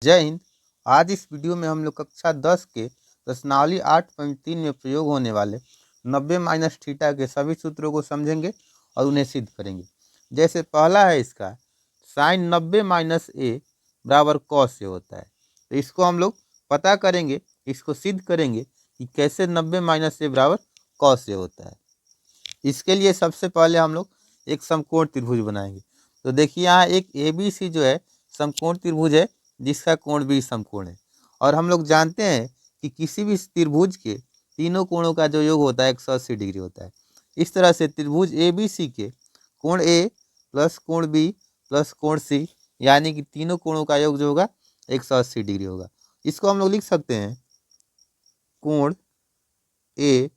जय हिंद। आज इस वीडियो में हम लोग कक्षा 10 के प्रश्नावली 8.3 में प्रयोग होने वाले 90 माइनस थीटा के सभी सूत्रों को समझेंगे और उन्हें सिद्ध करेंगे। जैसे पहला है इसका साइन 90 माइनस ए बराबर कॉस ए होता है, तो इसको हम लोग पता करेंगे, इसको सिद्ध करेंगे कि कैसे 90 माइनस ए बराबर कॉस ए होता है। इसके लिए सबसे पहले हम लोग एक समकोण त्रिभुज बनाएंगे। तो देखिए यहाँ एक ए बी सी जो है समकोण त्रिभुज है जिसका कोण भी समकोण है, और हम लोग जानते हैं कि किसी भी त्रिभुज के तीनों कोणों का जो योग होता है 180 डिग्री होता है। इस तरह से त्रिभुज ए बी सी के कोण ए प्लस कोण बी प्लस कोण सी यानी कि तीनों कोणों का योग जो होगा 180 डिग्री होगा। इसको हम लोग लिख सकते हैं कोण ए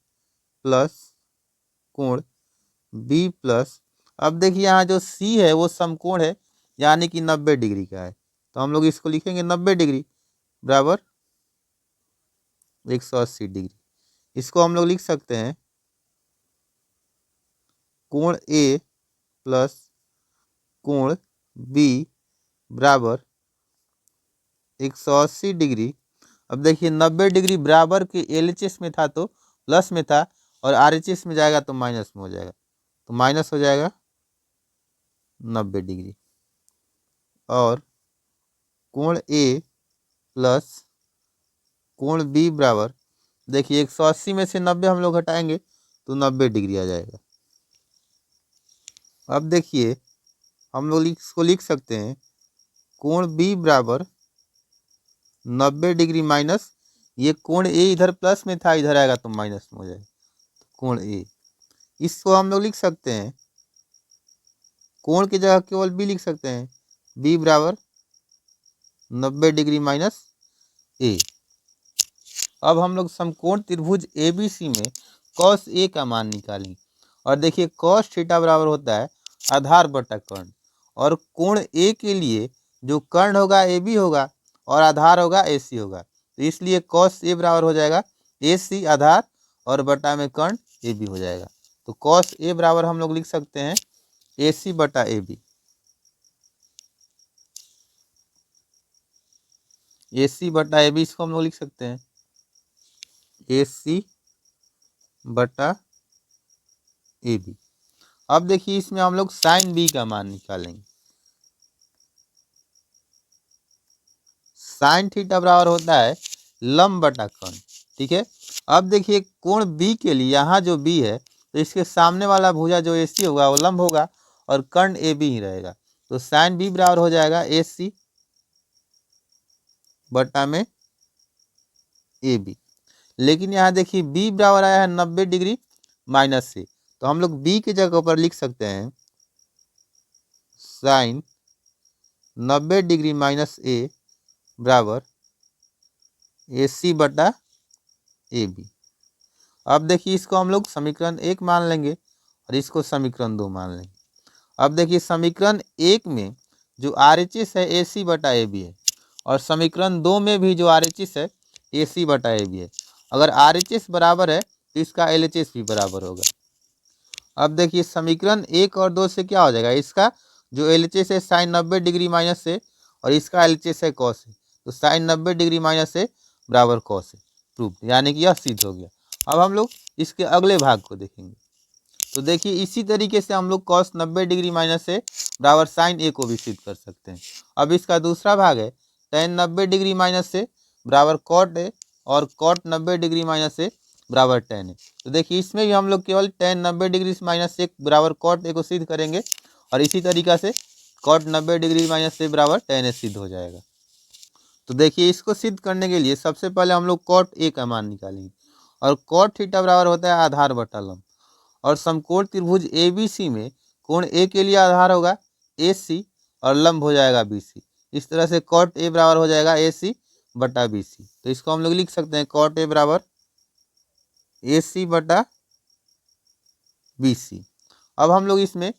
प्लस कोण बी प्लस, अब देखिए यहाँ जो सी है वो समकोण है यानी कि 90 डिग्री का है, तो हम लोग इसको लिखेंगे 90 डिग्री बराबर 180 डिग्री। इसको हम लोग लिख सकते हैं कोण ए प्लस कोण बी बराबर 180 डिग्री। अब देखिए 90 डिग्री बराबर के एलएचएस में था तो प्लस में था, और आरएचएस में जाएगा तो माइनस में हो जाएगा, तो माइनस हो जाएगा 90 डिग्री। और कोण ए प्लस कोण बी बराबर, देखिए 180 में से 90 हम लोग घटाएंगे तो 90 डिग्री आ जाएगा। अब देखिए हम लोग इसको लिख सकते हैं कोण बी बराबर 90 डिग्री माइनस, ये कोण ए इधर प्लस में था इधर आएगा तो माइनस में हो जाएगा, तो कोण ए। इसको हम लोग लिख सकते हैं कोण की जगह केवल बी लिख सकते हैं, बी बराबर 90 डिग्री माइनस ए। अब हम लोग समकोण त्रिभुज ए बी सी में कॉस ए का मान निकालेंगे, और देखिए कॉस थीटा बराबर होता है आधार बटा कर्ण, और कोण ए के लिए जो कर्ण होगा ए बी होगा और आधार होगा ए सी होगा, तो इसलिए कॉस ए बराबर हो जाएगा ए सी आधार और बटा में कर्ण ए बी हो जाएगा। तो कॉस ए बराबर हम लोग लिख सकते हैं ए सी बटा ए बी, ए सी बटा ए बी इसको हम लोग लिख सकते हैं ए सी बटा ए बी। अब देखिए इसमें हम लोग साइन बी का मान निकालेंगे। साइन थीटा बराबर होता है लंब बटा कर्ण, ठीक है। अब देखिए कोण बी के लिए यहाँ जो बी है तो इसके सामने वाला भुजा जो ए सी होगा वो लंब होगा और कर्ण ए बी ही रहेगा, तो साइन बी बराबर हो जाएगा ए सी बटा में ए बी। लेकिन यहाँ देखिए बी बराबर आया है 90 डिग्री माइनस से, तो हम लोग बी की जगह पर लिख सकते हैं साइन 90 डिग्री माइनस ए बराबर ए सी बटा ए बी। अब देखिए इसको हम लोग समीकरण 1 मान लेंगे और इसको समीकरण 2 मान लेंगे। अब देखिए समीकरण 1 में जो आर एच एस है ए सी बटा ए बी है, और समीकरण 2 में भी जो आर एच एस है ए सी बटा ए बी है। अगर आर एच एस बराबर है तो इसका एल एच एस भी बराबर होगा। अब देखिए समीकरण 1 और 2 से क्या हो जाएगा, इसका जो एल एच एस है साइन 90 डिग्री माइनस से, और इसका एल एच एस है कॉस है, तो साइन 90 डिग्री माइनस से बराबर कॉस है, प्रूफ, यानी कि यह सिद्ध हो गया। अब हम लोग इसके अगले भाग को देखेंगे। तो देखिए इसी तरीके से हम लोग कॉस 90 डिग्री माइनस से बराबर साइन ए को भी सिद्ध कर सकते हैं। अब इसका दूसरा भाग है टेन 90 डिग्री माइनस से बराबर कॉट ए, और कॉट 90 डिग्री माइनस से बराबर टेन ए। तो देखिए इसमें भी हम लोग केवल टेन 90 डिग्री माइनस से बराबर कॉट ए को सिद्ध करेंगे, और इसी तरीका से कॉट 90 डिग्री माइनस से बराबर टेन ए सिद्ध हो जाएगा। तो देखिए इसको सिद्ध करने के लिए सबसे पहले हम लोग कॉट ए का मान निकालेंगे, और कॉट थीटा बराबर होता है आधार बटा लंब, और समकोण त्रिभुज ए बी सी में कोण ए के लिए आधार होगा ए सी और लंब हो जाएगा बी सी। इस तरह से कॉट ए बराबर हो जाएगा ए सी बटा बी सी, तो इसको हम लोग लिख सकते हैं कॉट ए बराबर ए सी बटा बी सी। अब हम लोग इसमें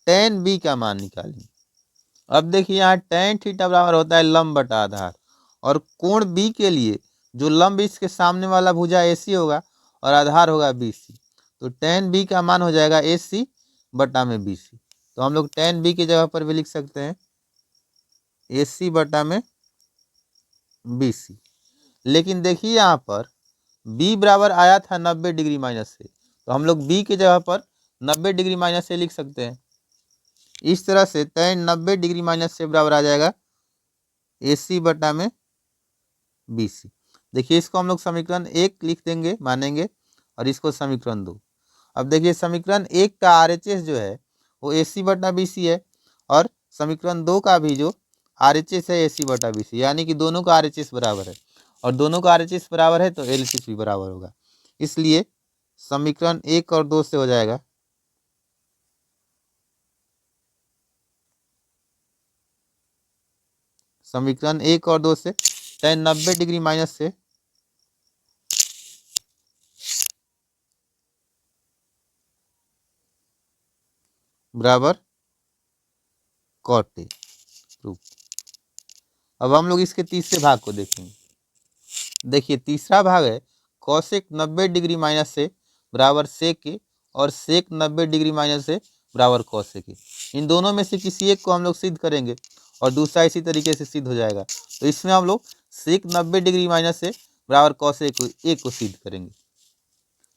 टेन बी का मान निकालेंगे। अब देखिए यहाँ टेन थीटा बराबर होता है लंब बटा आधार, और कोण बी के लिए जो लंब इसके सामने वाला भुजा ए सी होगा और आधार होगा बी सी, तो टेन बी का मान हो जाएगा ए सी बटा में बी सी। तो हम लोग टेन बी की जगह पर भी लिख सकते हैं ए सी बटा में बी सी। लेकिन देखिए यहाँ पर बी बराबर आया था 90 डिग्री माइनस से, तो हम लोग बी की जगह पर 90 डिग्री माइनस से लिख सकते हैं। इस तरह से tan 90 डिग्री माइनस से बराबर आ जाएगा ए सी बटा में बी सी। देखिए इसको हम लोग समीकरण 1 लिख देंगे, मानेंगे, और इसको समीकरण 2। अब देखिए समीकरण 1 का RHS जो है वो ए सी बटा बी सी है, और समीकरण 2 का भी जो RHS है ए सी बटा बी सी, यानी कि दोनों का RHS बराबर है, और दोनों का RHS बराबर है तो LHS भी बराबर होगा। इसलिए समीकरण 1 और 2 से हो जाएगा समीकरण 1 और 2 से tan 90 डिग्री माइनस से बराबर cot A प्रूफ। अब हम लोग इसके तीसरे भाग को देखेंगे। देखिए तीसरा भाग है कॉसेक 90 डिग्री माइनस से बराबर सेक ए और सेक 90 डिग्री माइनस से बराबर कॉसेक ए। इन दोनों में से किसी एक को हम लोग सिद्ध करेंगे और दूसरा इसी तरीके से सिद्ध हो जाएगा। तो इसमें हम लोग सेक 90 डिग्री माइनस से बराबर कॉसेक ए को सिद्ध करेंगे।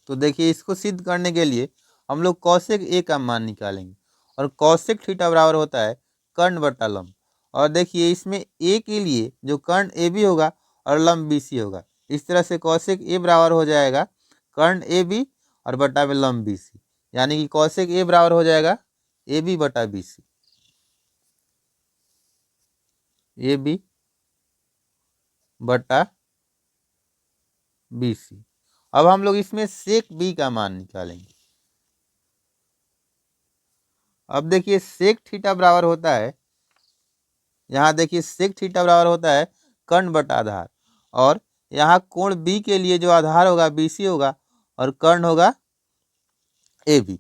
तो देखिए इसको सिद्ध करने के लिए हम लोग कॉसेक ए का मान निकालेंगे, और कॉसेक थीटा बराबर होता है कर्ण बटा लंब। और देखिए इसमें ए के लिए जो कर्ण ए बी होगा और लंब बी सी होगा, इस तरह से कॉसेक ए बराबर हो जाएगा कर्ण ए बी और बटा में लंब बी सी, यानी कि कॉसेक ए बराबर हो जाएगा ए बी बटा बी सी, ए बी बटा बी सी। अब हम लोग इसमें सेक बी का मान निकालेंगे। अब देखिए सेक थीटा बराबर होता है, यहाँ देखिए सेक थीटा बराबर होता है कर्ण बटा आधार, और यहाँ कोण बी के लिए जो आधार होगा बी सी होगा और कर्ण होगा ए बी।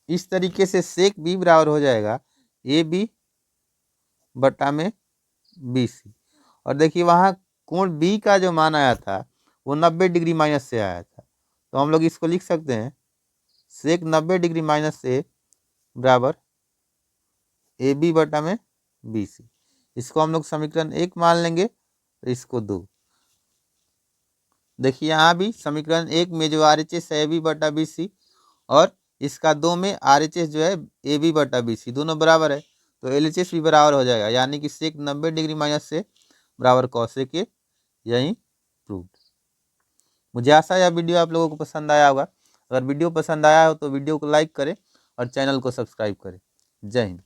इस तरीके से सेक बी बराबर हो जाएगा ए बी बटा में बी सी। और देखिए वहाँ कोण बी का जो मान आया था वो 90 डिग्री माइनस से आया था, तो हम लोग इसको लिख सकते हैं सेक 90 डिग्री माइनस से बराबर ए बी बटा में बी सी। इसको हम लोग समीकरण 1 मान लेंगे, तो इसको 2। देखिए यहाँ भी समीकरण 1 में जो RHS है ए बी बटा बी सी, और इसका 2 में RHS जो है ए बी बटा बी सी, दोनों बराबर है, तो LHS भी बराबर हो जाएगा, यानी कि सेक 90 डिग्री माइनस से बराबर कॉसेक ए, यही प्रूव्ड। मुझे आशा है यह वीडियो आप लोगों को पसंद आया होगा। अगर वीडियो पसंद आया हो तो वीडियो को लाइक करें और चैनल को सब्सक्राइब करें। जय हिंद।